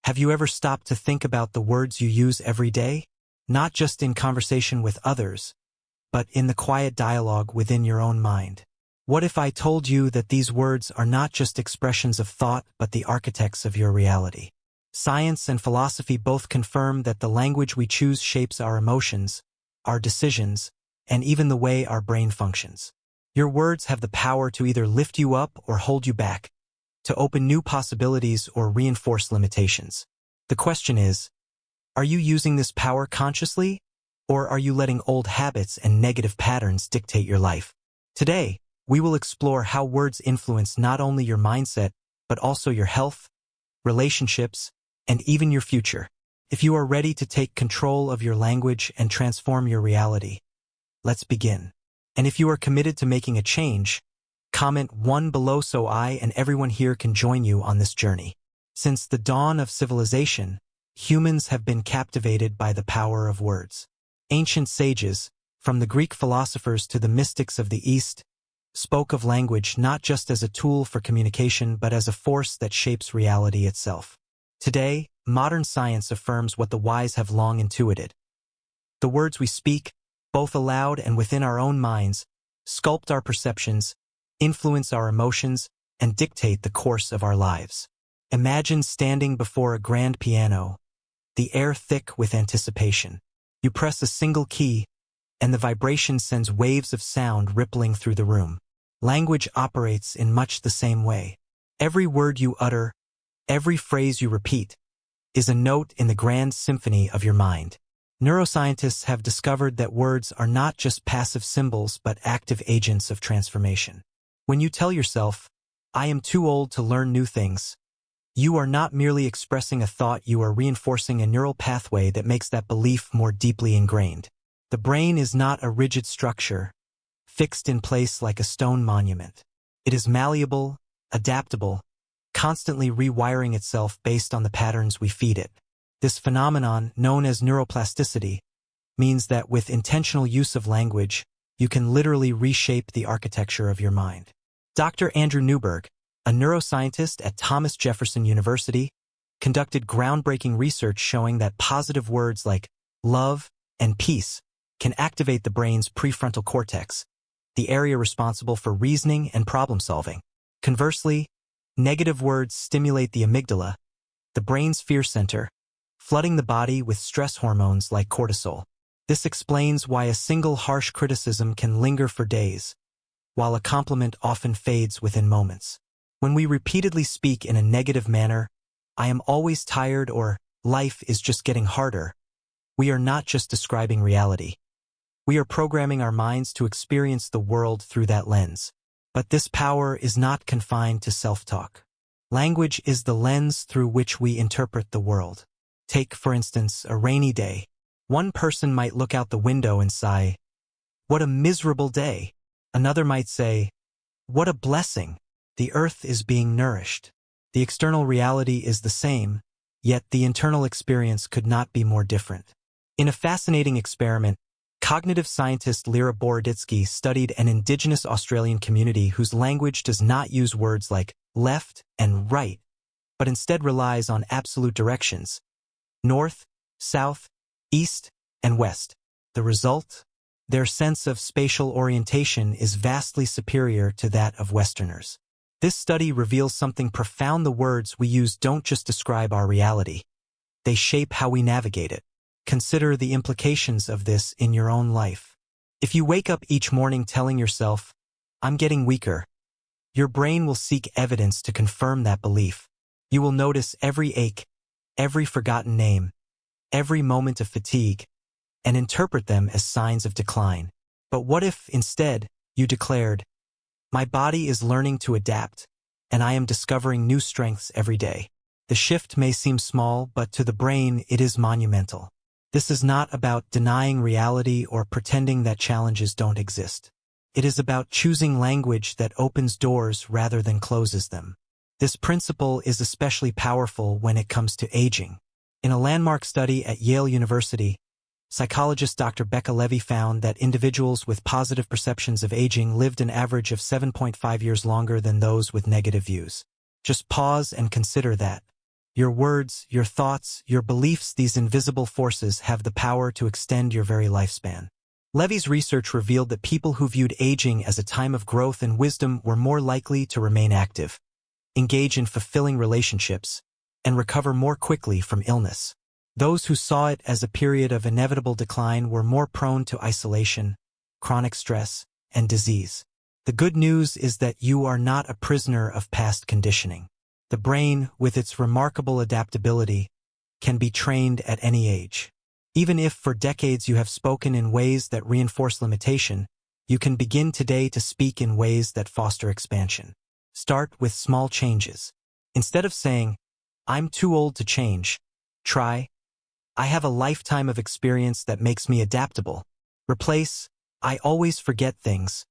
Have you ever stopped to think about the words you use every day? Not just in conversation with others, but in the quiet dialogue within your own mind. What if I told you that these words are not just expressions of thought, but the architects of your reality? Science and philosophy both confirm that the language we choose shapes our emotions, our decisions, and even the way our brain functions. Your words have the power to either lift you up or hold you back, to open new possibilities or reinforce limitations. The question is, are you using this power consciously, or are you letting old habits and negative patterns dictate your life? Today, we will explore how words influence not only your mindset, but also your health, relationships, and even your future. If you are ready to take control of your language and transform your reality, let's begin. And if you are committed to making a change, comment 1 below so I and everyone here can join you on this journey. Since the dawn of civilization, humans have been captivated by the power of words. Ancient sages, from the Greek philosophers to the mystics of the East, spoke of language not just as a tool for communication but as a force that shapes reality itself. Today, modern science affirms what the wise have long intuited. The words we speak, both aloud and within our own minds, sculpt our perceptions, influence our emotions, and dictate the course of our lives. Imagine standing before a grand piano, the air thick with anticipation. You press a single key, and the vibration sends waves of sound rippling through the room. Language operates in much the same way. Every word you utter, every phrase you repeat, is a note in the grand symphony of your mind. Neuroscientists have discovered that words are not just passive symbols but active agents of transformation. When you tell yourself, "I am too old to learn new things," you are not merely expressing a thought, you are reinforcing a neural pathway that makes that belief more deeply ingrained. The brain is not a rigid structure, fixed in place like a stone monument. It is malleable, adaptable, constantly rewiring itself based on the patterns we feed it. This phenomenon, known as neuroplasticity, means that with intentional use of language, you can literally reshape the architecture of your mind. Dr. Andrew Newberg, a neuroscientist at Thomas Jefferson University, conducted groundbreaking research showing that positive words like love and peace can activate the brain's prefrontal cortex, the area responsible for reasoning and problem-solving. Conversely, negative words stimulate the amygdala, the brain's fear center, flooding the body with stress hormones like cortisol. This explains why a single harsh criticism can linger for days, while a compliment often fades within moments. When we repeatedly speak in a negative manner, "I am always tired" or "life is just getting harder," we are not just describing reality. We are programming our minds to experience the world through that lens. But this power is not confined to self-talk. Language is the lens through which we interpret the world. Take, for instance, a rainy day. One person might look out the window and sigh, "What a miserable day." Another might say, "What a blessing. The earth is being nourished." The external reality is the same, yet the internal experience could not be more different. In a fascinating experiment, cognitive scientist Lera Boroditsky studied an indigenous Australian community whose language does not use words like left and right, but instead relies on absolute directions: north, south, east, and west. The result? Their sense of spatial orientation is vastly superior to that of Westerners. This study reveals something profound: the words we use don't just describe our reality. They shape how we navigate it. Consider the implications of this in your own life. If you wake up each morning telling yourself, "I'm getting weaker," your brain will seek evidence to confirm that belief. You will notice every ache, every forgotten name, every moment of fatigue, and interpret them as signs of decline. But what if, instead, you declared, "My body is learning to adapt, and I am discovering new strengths every day"? The shift may seem small, but to the brain it is monumental. This is not about denying reality or pretending that challenges don't exist. It is about choosing language that opens doors rather than closes them. This principle is especially powerful when it comes to aging. In a landmark study at Yale University, psychologist Dr. Becca Levy found that individuals with positive perceptions of aging lived an average of 7.5 years longer than those with negative views. Just pause and consider that. Your words, your thoughts, your beliefs, these invisible forces have the power to extend your very lifespan. Levy's research revealed that people who viewed aging as a time of growth and wisdom were more likely to remain active, engage in fulfilling relationships, and recover more quickly from illness. Those who saw it as a period of inevitable decline were more prone to isolation, chronic stress, and disease. The good news is that you are not a prisoner of past conditioning. The brain, with its remarkable adaptability, can be trained at any age. Even if for decades you have spoken in ways that reinforce limitation, you can begin today to speak in ways that foster expansion. Start with small changes. Instead of saying, "I'm too old to change," try, "I have a lifetime of experience that makes me adaptable." Replace, "I always forget things,"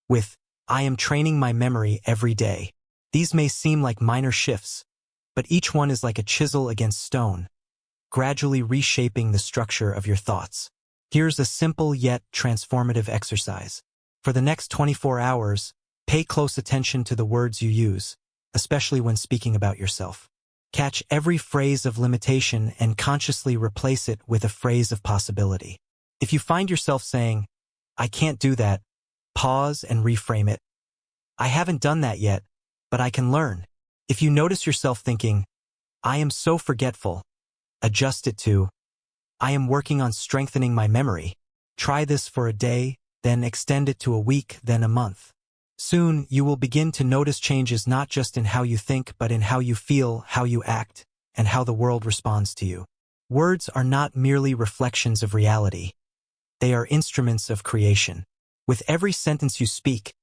with, "I am training my memory every day." These may seem like minor shifts, but each one is like a chisel against stone, gradually reshaping the structure of your thoughts. Here's a simple yet transformative exercise. For the next 24 hours, pay close attention to the words you use, especially when speaking about yourself. Catch every phrase of limitation and consciously replace it with a phrase of possibility. If you find yourself saying, "I can't do that," pause and reframe it. "I haven't done that yet, but I can learn." If you notice yourself thinking, "I am so forgetful," adjust it to, "I am working on strengthening my memory." Try this for a day, then extend it to a week, then a month. Soon, you will begin to notice changes not just in how you think, but in how you feel, how you act, and how the world responds to you. Words are not merely reflections of reality. They are instruments of creation. With every sentence you speak,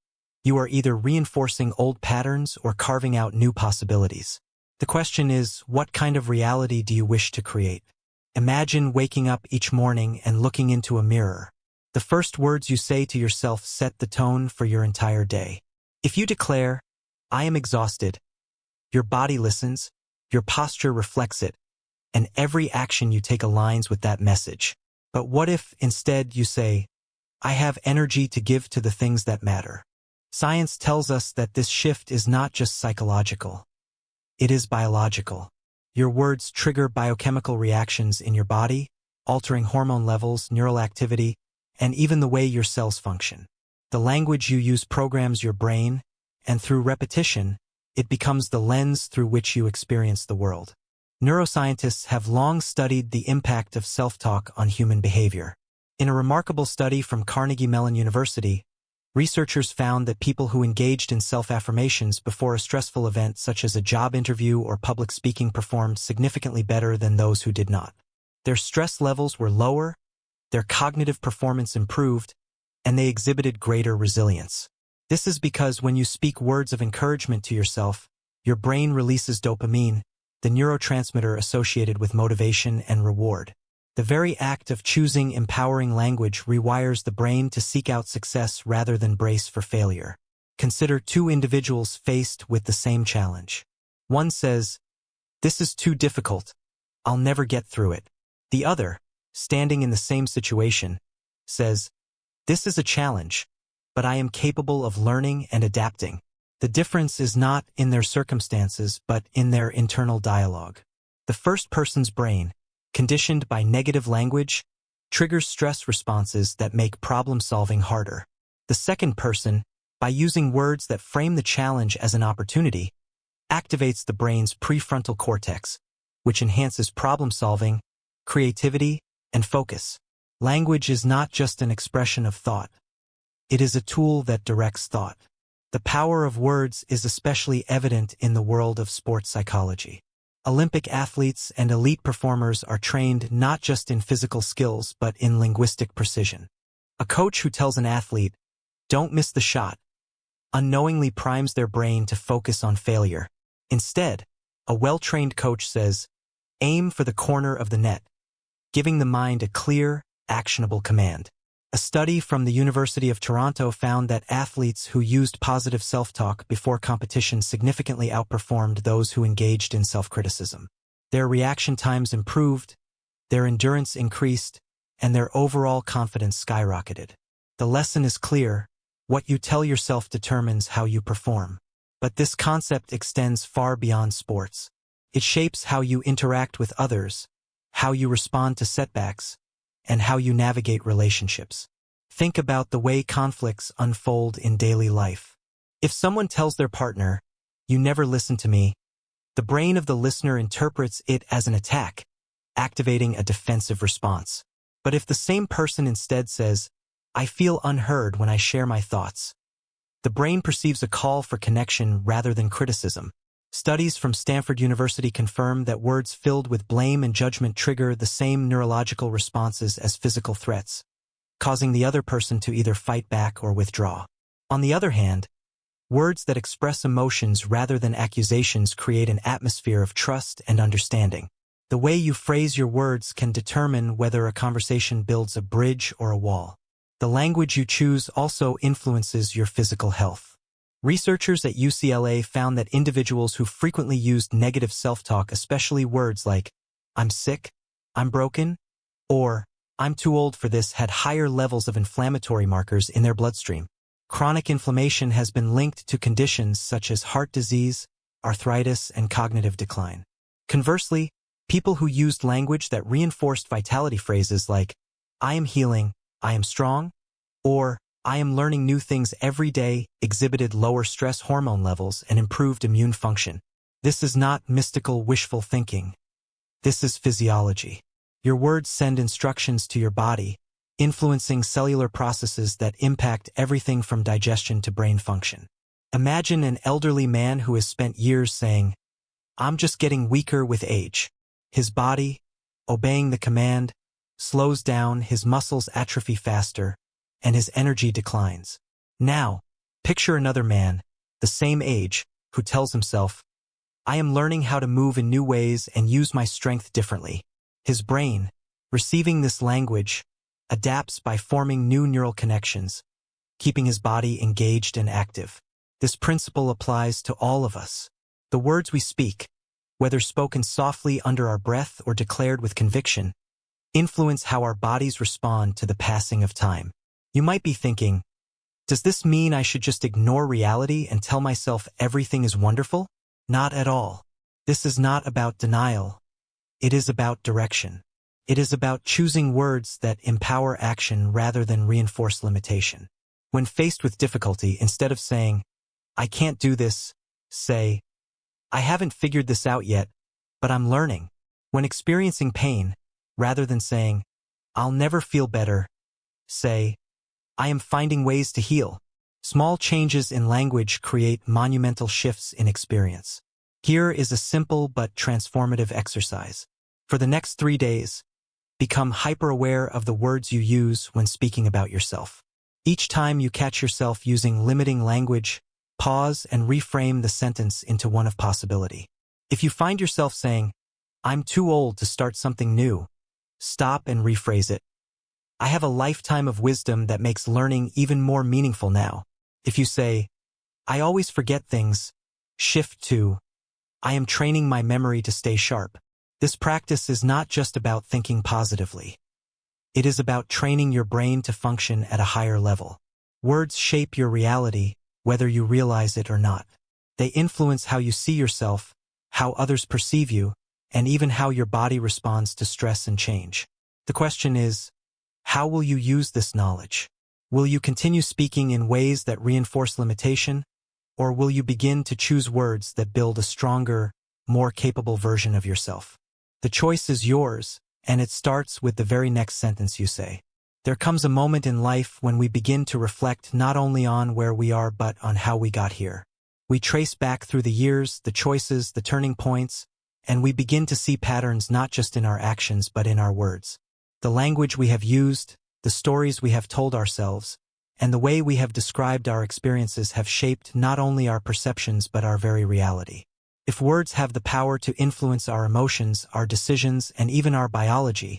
you are either reinforcing old patterns or carving out new possibilities. The question is, what kind of reality do you wish to create? Imagine waking up each morning and looking into a mirror. The first words you say to yourself set the tone for your entire day. If you declare, "I am exhausted," your body listens, your posture reflects it, and every action you take aligns with that message. But what if, instead, you say, "I have energy to give to the things that matter"? Science tells us that this shift is not just psychological. It is biological. Your words trigger biochemical reactions in your body, altering hormone levels, neural activity, and even the way your cells function. The language you use programs your brain, and through repetition, it becomes the lens through which you experience the world. Neuroscientists have long studied the impact of self-talk on human behavior. In a remarkable study from Carnegie Mellon University, researchers found that people who engaged in self-affirmations before a stressful event such as a job interview or public speaking performed significantly better than those who did not. Their stress levels were lower, their cognitive performance improved, and they exhibited greater resilience. This is because when you speak words of encouragement to yourself, your brain releases dopamine, the neurotransmitter associated with motivation and reward. The very act of choosing empowering language rewires the brain to seek out success rather than brace for failure. Consider two individuals faced with the same challenge. One says, "This is too difficult. I'll never get through it." The other, standing in the same situation, says, "This is a challenge, but I am capable of learning and adapting." The difference is not in their circumstances, but in their internal dialogue. The first person's brain, conditioned by negative language, triggers stress responses that make problem-solving harder. The second person, by using words that frame the challenge as an opportunity, activates the brain's prefrontal cortex, which enhances problem-solving, creativity, and focus. Language is not just an expression of thought. It is a tool that directs thought. The power of words is especially evident in the world of sports psychology. Olympic athletes and elite performers are trained not just in physical skills but in linguistic precision. A coach who tells an athlete, "Don't miss the shot," unknowingly primes their brain to focus on failure. Instead, a well-trained coach says, "Aim for the corner of the net," giving the mind a clear, actionable command. A study from the University of Toronto found that athletes who used positive self-talk before competition significantly outperformed those who engaged in self-criticism. Their reaction times improved, their endurance increased, and their overall confidence skyrocketed. The lesson is clear: what you tell yourself determines how you perform. But this concept extends far beyond sports. It shapes how you interact with others, how you respond to setbacks, and how you navigate relationships. Think about the way conflicts unfold in daily life. If someone tells their partner, "You never listen to me," the brain of the listener interprets it as an attack, activating a defensive response. But if the same person instead says, "I feel unheard when I share my thoughts," the brain perceives a call for connection rather than criticism. Studies from Stanford University confirm that words filled with blame and judgment trigger the same neurological responses as physical threats, causing the other person to either fight back or withdraw. On the other hand, words that express emotions rather than accusations create an atmosphere of trust and understanding. The way you phrase your words can determine whether a conversation builds a bridge or a wall. The language you choose also influences your physical health. Researchers at UCLA found that individuals who frequently used negative self-talk, especially words like, "I'm sick," "I'm broken," or "I'm too old for this," had higher levels of inflammatory markers in their bloodstream. Chronic inflammation has been linked to conditions such as heart disease, arthritis, and cognitive decline. Conversely, people who used language that reinforced vitality phrases like, "I am healing," "I am strong," or "I am learning new things every day," exhibited lower stress hormone levels and improved immune function. This is not mystical wishful thinking. This is physiology. Your words send instructions to your body, influencing cellular processes that impact everything from digestion to brain function. Imagine an elderly man who has spent years saying, "I'm just getting weaker with age." His body, obeying the command, slows down, his muscles atrophy faster, and his energy declines. Now, picture another man, the same age, who tells himself, "I am learning how to move in new ways and use my strength differently." His brain, receiving this language, adapts by forming new neural connections, keeping his body engaged and active. This principle applies to all of us. The words we speak, whether spoken softly under our breath or declared with conviction, influence how our bodies respond to the passing of time. You might be thinking, does this mean I should just ignore reality and tell myself everything is wonderful? Not at all. This is not about denial. It is about direction. It is about choosing words that empower action rather than reinforce limitation. When faced with difficulty, instead of saying, "I can't do this," say, "I haven't figured this out yet, but I'm learning." When experiencing pain, rather than saying, "I'll never feel better," say, "I am finding ways to heal." Small changes in language create monumental shifts in experience. Here is a simple but transformative exercise. For the next 3 days, become hyper-aware of the words you use when speaking about yourself. Each time you catch yourself using limiting language, pause and reframe the sentence into one of possibility. If you find yourself saying, "I'm too old to start something new," stop and rephrase it. "I have a lifetime of wisdom that makes learning even more meaningful now." If you say, "I always forget things," shift to, "I am training my memory to stay sharp." This practice is not just about thinking positively. It is about training your brain to function at a higher level. Words shape your reality, whether you realize it or not. They influence how you see yourself, how others perceive you, and even how your body responds to stress and change. The question is, how will you use this knowledge? Will you continue speaking in ways that reinforce limitation, or will you begin to choose words that build a stronger, more capable version of yourself? The choice is yours, and it starts with the very next sentence you say. There comes a moment in life when we begin to reflect not only on where we are but on how we got here. We trace back through the years, the choices, the turning points, and we begin to see patterns not just in our actions but in our words. The language we have used, the stories we have told ourselves, and the way we have described our experiences have shaped not only our perceptions but our very reality. If words have the power to influence our emotions, our decisions, and even our biology,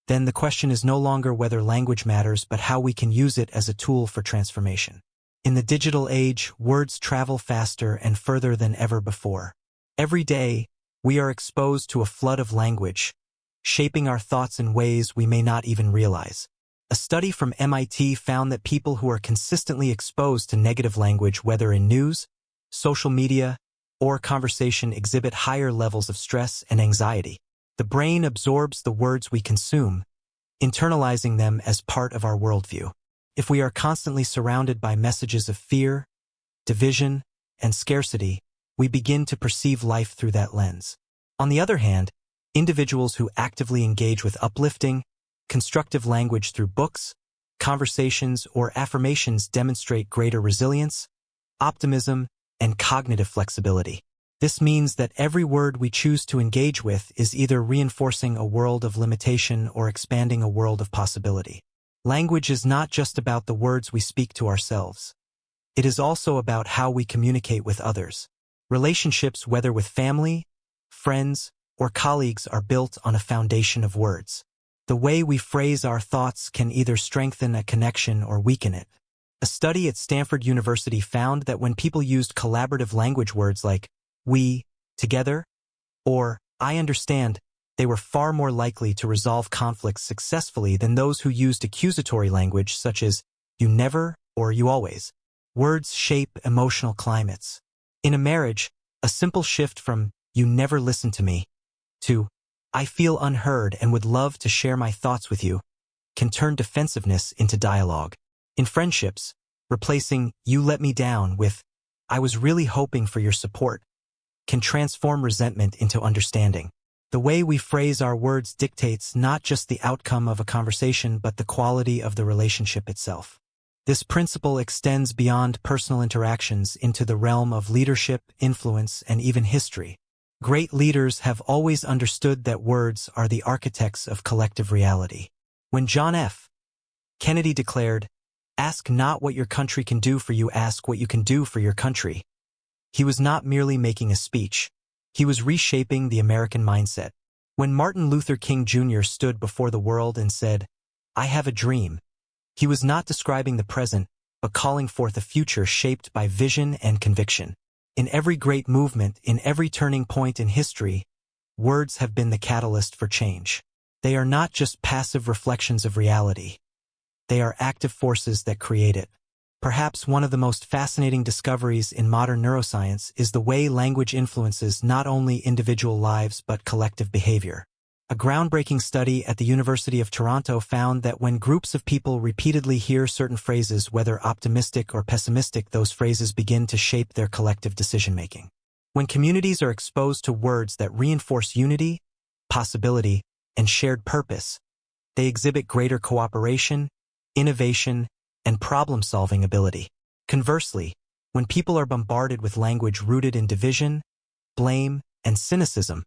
then the question is no longer whether language matters but how we can use it as a tool for transformation. In the digital age, words travel faster and further than ever before. Every day, we are exposed to a flood of language, shaping our thoughts in ways we may not even realize. A study from MIT found that people who are consistently exposed to negative language, whether in news, social media, or conversation exhibit higher levels of stress and anxiety. The brain absorbs the words we consume, internalizing them as part of our worldview. If we are constantly surrounded by messages of fear, division, and scarcity, we begin to perceive life through that lens. On the other hand, individuals who actively engage with uplifting, constructive language through books, conversations, or affirmations demonstrate greater resilience, optimism, and cognitive flexibility. This means that every word we choose to engage with is either reinforcing a world of limitation or expanding a world of possibility. Language is not just about the words we speak to ourselves. It is also about how we communicate with others. Relationships, whether with family, friends, or colleagues, are built on a foundation of words. The way we phrase our thoughts can either strengthen a connection or weaken it. A study at Stanford University found that when people used collaborative language words like "we," "together," or "I understand," they were far more likely to resolve conflicts successfully than those who used accusatory language such as "you never" or "you always." Words shape emotional climates. In a marriage, a simple shift from "you never listen to me" to "I feel unheard and would love to share my thoughts with you" can turn defensiveness into dialogue. In friendships, replacing "you let me down" with "I was really hoping for your support" can transform resentment into understanding. The way we phrase our words dictates not just the outcome of a conversation but the quality of the relationship itself. This principle extends beyond personal interactions into the realm of leadership, influence, and even history. Great leaders have always understood that words are the architects of collective reality. When John F. Kennedy declared, "Ask not what your country can do for you, ask what you can do for your country," he was not merely making a speech. He was reshaping the American mindset. When Martin Luther King Jr. stood before the world and said, "I have a dream," he was not describing the present, but calling forth a future shaped by vision and conviction. In every great movement, in every turning point in history, words have been the catalyst for change. They are not just passive reflections of reality. They are active forces that create it. Perhaps one of the most fascinating discoveries in modern neuroscience is the way language influences not only individual lives but collective behavior. A groundbreaking study at the University of Toronto found that when groups of people repeatedly hear certain phrases, whether optimistic or pessimistic, those phrases begin to shape their collective decision-making. When communities are exposed to words that reinforce unity, possibility, and shared purpose, they exhibit greater cooperation, innovation, and problem-solving ability. Conversely, when people are bombarded with language rooted in division, blame, and cynicism,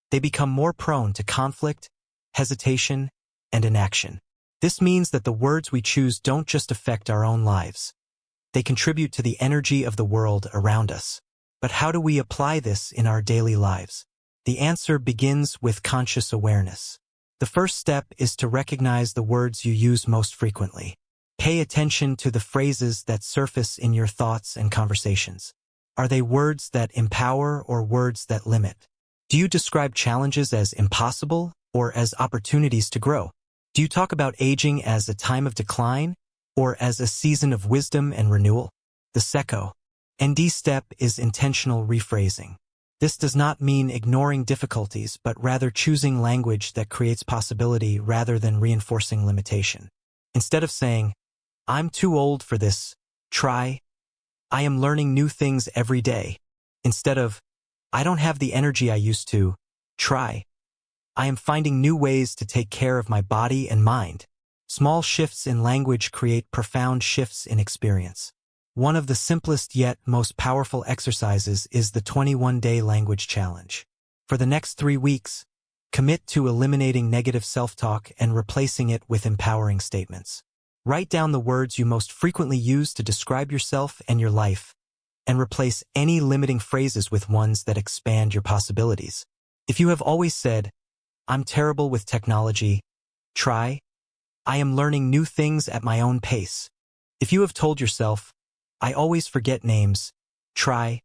they become more prone to conflict, hesitation, and inaction. This means that the words we choose don't just affect our own lives. They contribute to the energy of the world around us. But how do we apply this in our daily lives? The answer begins with conscious awareness. The first step is to recognize the words you use most frequently. Pay attention to the phrases that surface in your thoughts and conversations. Are they words that empower or words that limit? Do you describe challenges as impossible or as opportunities to grow? Do you talk about aging as a time of decline or as a season of wisdom and renewal? The second step is intentional rephrasing. This does not mean ignoring difficulties, but rather choosing language that creates possibility rather than reinforcing limitation. Instead of saying, "I'm too old for this," try, "I am learning new things every day." Instead of, "I don't have the energy I used to," try, "I am finding new ways to take care of my body and mind." Small shifts in language create profound shifts in experience. One of the simplest yet most powerful exercises is the 21-day language challenge. For the next 3 weeks, commit to eliminating negative self-talk and replacing it with empowering statements. Write down the words you most frequently use to describe yourself and your life, and replace any limiting phrases with ones that expand your possibilities. If you have always said, "I'm terrible with technology," try, "I am learning new things at my own pace." If you have told yourself, "I always forget names," try,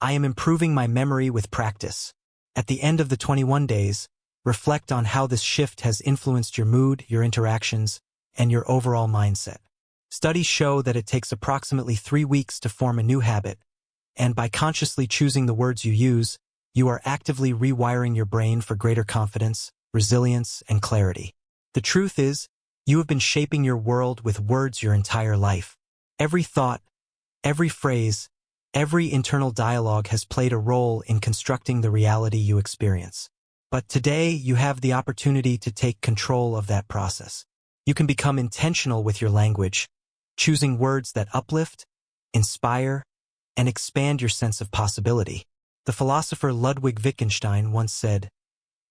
"I am improving my memory with practice." At the end of the 21 days, reflect on how this shift has influenced your mood, your interactions, and your overall mindset. Studies show that it takes approximately 3 weeks to form a new habit, And by consciously choosing the words you use, you are actively rewiring your brain for greater confidence, resilience, and clarity. The truth is, you have been shaping your world with words your entire life. Every thought, every phrase, every internal dialogue has played a role in constructing the reality you experience. But today, you have the opportunity to take control of that process. You can become intentional with your language, choosing words that uplift, inspire, and expand your sense of possibility. The philosopher Ludwig Wittgenstein once said,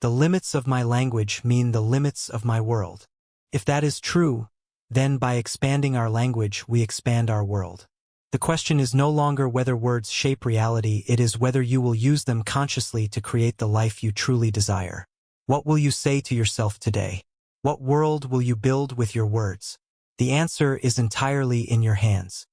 "The limits of my language mean the limits of my world." If that is true, then by expanding our language, we expand our world. The question is no longer whether words shape reality, it is whether you will use them consciously to create the life you truly desire. What will you say to yourself today? What world will you build with your words? The answer is entirely in your hands.